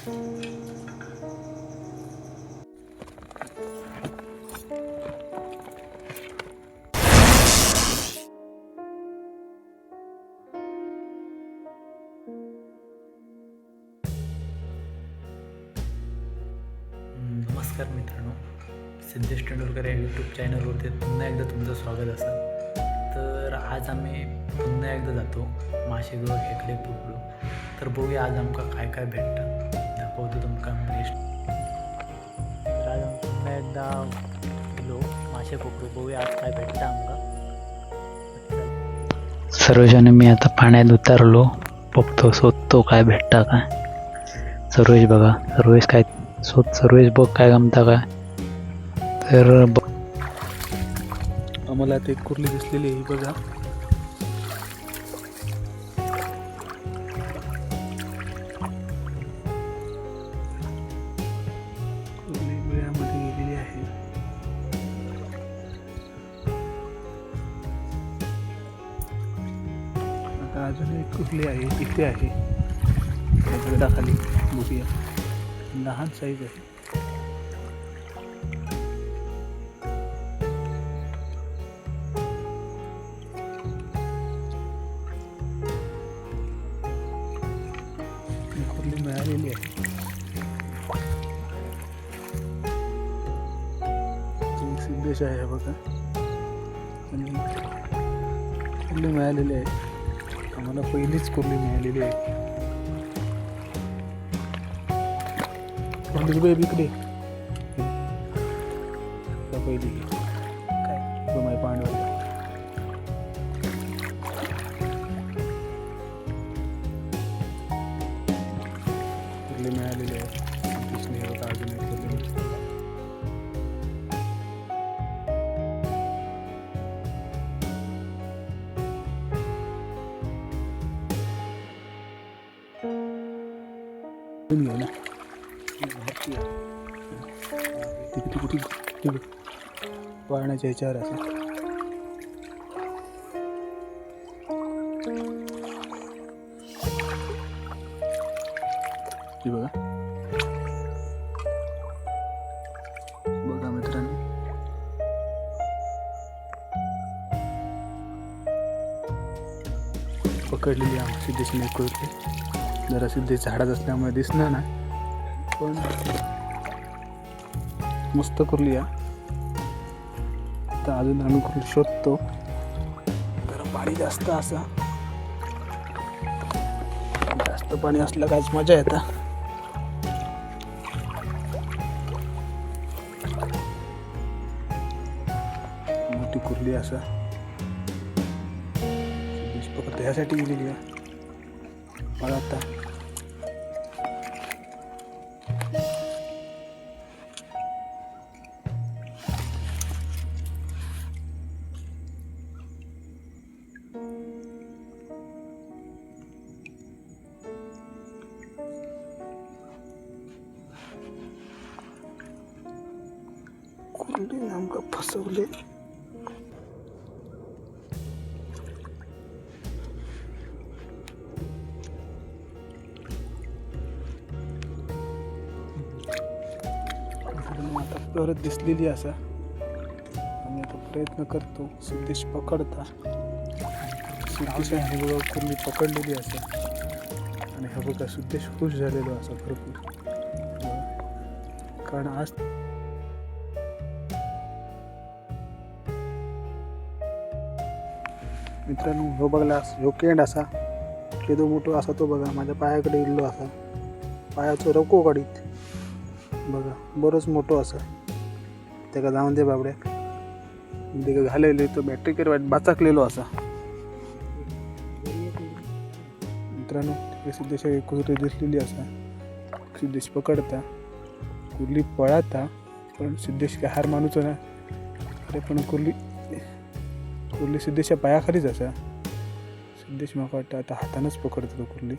नमस्कार मित्रांनो, सिद्धेश तेंडुलकर या यूट्यूब चॅनलवरती पुन्हा एकदा तुमचं स्वागत असेल. तर आज आम्ही पुन्हा एकदा जातो माशेगाव खेकडे पकडू. तर बघूया आज आमका काय काय भेटतं, दाखवतो तुमका नेक्स्ट. तर आज आम्ही पुन्हा एकदा गेलो मासे पकडू, बघूया आज काय भेटतं आमका. सर्वेजण मी आता पाण्यात उतरलो, बघतो शोधतो काय भेटतं काय. सर्वेश बघा, सर्वेश काय सर्वेश बघ काय गमता काय. तर आम्हाला ते कुर्ली दिसलेली आहे बघा. कुर्ली वेळामध्ये गेलेली आहे. आता अजून एक कुर्ली आहे, इथे आहे दगडाखाली. बघूया, लहान साईज आहे. कुर्ली मिळालेली आहे. सिद्धेश आहे बघा, आणि कुर्ली मिळालेली आहे. आम्हाला पहिलीच कुर्ली मिळालेली आहे. इकडे पहिली काय माय पांडव कुर्ली मिळालेली आहे. अजून एक कुर्ली. घेऊ ना पाळण्याच्या ह्याच्यावर असं. बघा बघा मित्रांनो, पकडलेली आम्ही सिद्धेशने कुर्ली. जरा सिद्धेश झाडात असल्यामुळे दिसणार ना, पण मस्त कुर्ली आहे. तर अजून आम्ही कुर्ली शोधतो. तर पाणी जास्त असं, जास्त पाणी असलं काहीच मजा येतं. मोठी कुर्ली असं फक्त ह्यासाठी गेलेली आहे. मला आता कुर्ली आमका फसवले. आता परत दिसलेली असा. आम्ही आता प्रयत्न करतो. सिद्धेश पकडता, सिद्धेश हे बघा कुर्ली पकडलेली असा. आणि हा बघा सिद्धेश खुश झालेलो असा भरपूर, कारण आज मित्रांनो ह्यो बघला ह्यो केंड असा केदो मोठो असा. तो बघा माझ्या पायाकडे इल्लो असा, पायाचो रको काढीत बघा बरोच मोठो असा. त्याका जाऊन दे बाबड्या, ते घालेले तो बॅटरी कर बाचाकलेलो असा. मित्रांनो सिद्धेश कुर्ली दिसलेली असा. सिद्धेश पकडता, कुर्ली पळाता, पण सिद्धेश काय हार मानूचो ना. अरे पण कुर्ली सिद्धेशच्या पायाखालीच असा. सिद्धेश म्हाका वाटतं आता हातानंच पकडतो कुर्ली.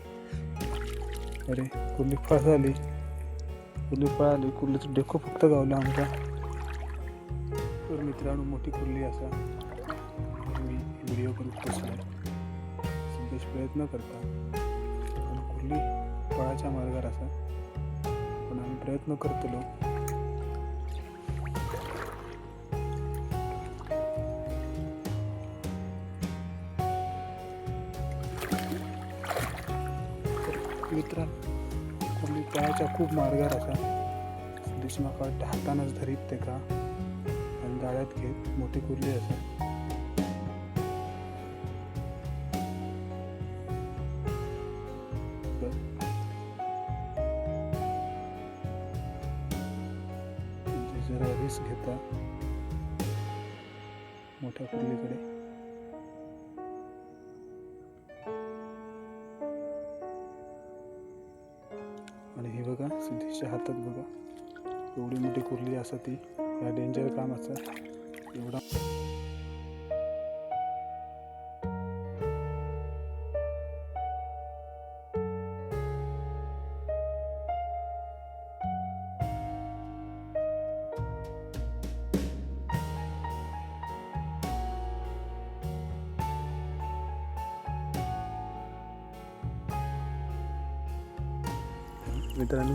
अरे कुर्ली फसली, कुर्ली पळाली. कुर्लीचं डेको फक्त गावला आमचा. तर मित्रांनो मोठी कुर्ली असा. मी व्हिडिओ करूच तसं सिद्धेश प्रयत्न करता, पण कुर्ली पळाच्या मार्गावर असा. प्रयत्न करतलो. मित्रांनो कुर्ली पळायच्या खूप मार्गार असा. सदीश म्हाका वाटतं हातानच धरीत ते का आणि जाळ्यात घेत मोठी कुर्ली असा. जरा रिस्क घेता मोठ्या कुर्लीकडे. आणि हे बघा सिद्धेशच्या हातात बघा एवढी मोठी कुर्ली असा ती. या डेंजर काम असा एवढा. मित्रांनो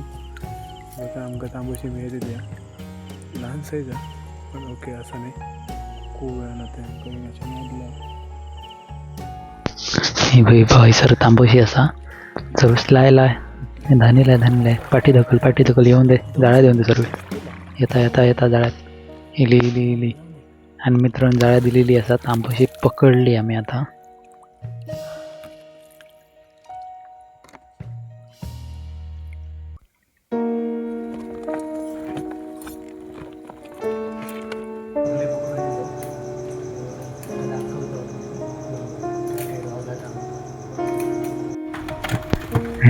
बघा आमकां तांबूशी मेळ्ळी द्या. लहान साईज आहे पण ओके असं नाही. खूप वेळानं ते आमकां याच्या मधला ही सर तांबोशी असा सर्विस लायलाय धानीलाय पाठी धकल येऊन दे जाळ्यात येऊन दे सर्व येता जाळ्यात इली आणि मित्रांनो जाळ्या दिलेली असा तांबोशी पकडली आम्ही आता.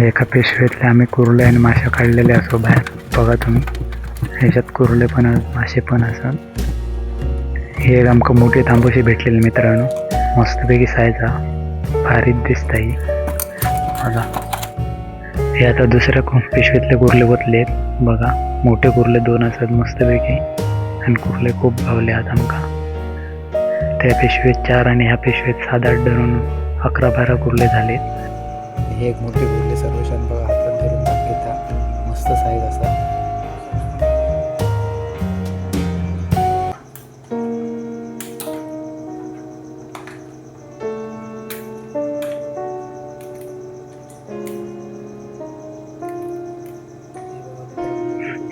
एका पिशवीतले आम्ही कुर्ले आणि मासे काढलेले असो बाहेर बघा तुम्ही. ह्याच्यात कुर्ले पण मासे पण असत. हे आमकां मोठी तांबोशी भेटलेली मित्रांनो मस्तपैकी सायजा भारीच दिसता ही बघा. हे आता दुसऱ्या पिशवीतले कुर्ले बसलेत बघा. मोठे कुर्ले 2 असतात मस्तपैकी आणि कुर्ले खूप गावले आहेत आमकां. त्या पिशवीत 4 आणि ह्या पिशवीत 7-8 धरून 11-12 कुर्ले झालेत. हे एक मोठे कुर्ले सर्वशान बघा हातात धरून घेता मस्त साईज असा.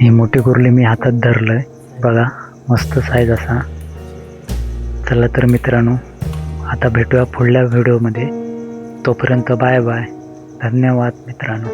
ही मोठी कुर्ली मी हातात धरलंय बघा मस्त साईज असा. चला तर मित्रांनो आता भेटूया पुढल्या व्हिडिओमध्ये. तोपर्यंत बाय बाय. धन्यवाद मित्रांनो.